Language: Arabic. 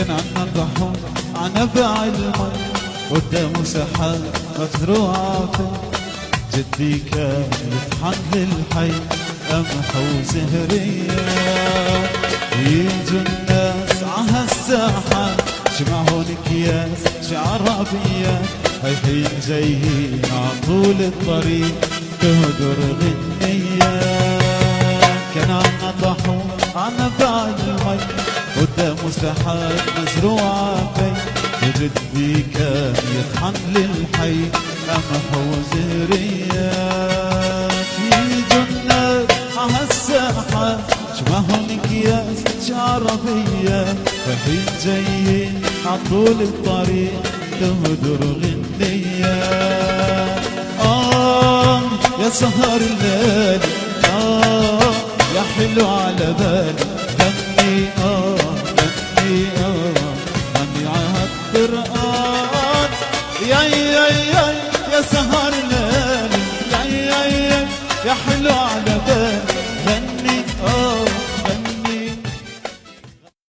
كان عنا الضحون عنبع المي قدامه سحاب مزروعة فيه. جدي كان يطحن للحي قمح وزهرية، يجوا الناس عهالساحة جمعهن اكياس شعرابية، هيحين جايين عطول الطريق تهدر غنية. كان عنا طحون عنبع المي قدامه سحاب مزروعة فيه، وجدي كان يطحن للحي قمح وزهرية. يجوا الناس عهالساحة شبهن اكياس شعربية، رايحين جايين عطول الطريق تهدر غنية. يا سهر الليل يا حلو على بالي، غني غني غني عالقرآن. يا سهر الليل يا حلو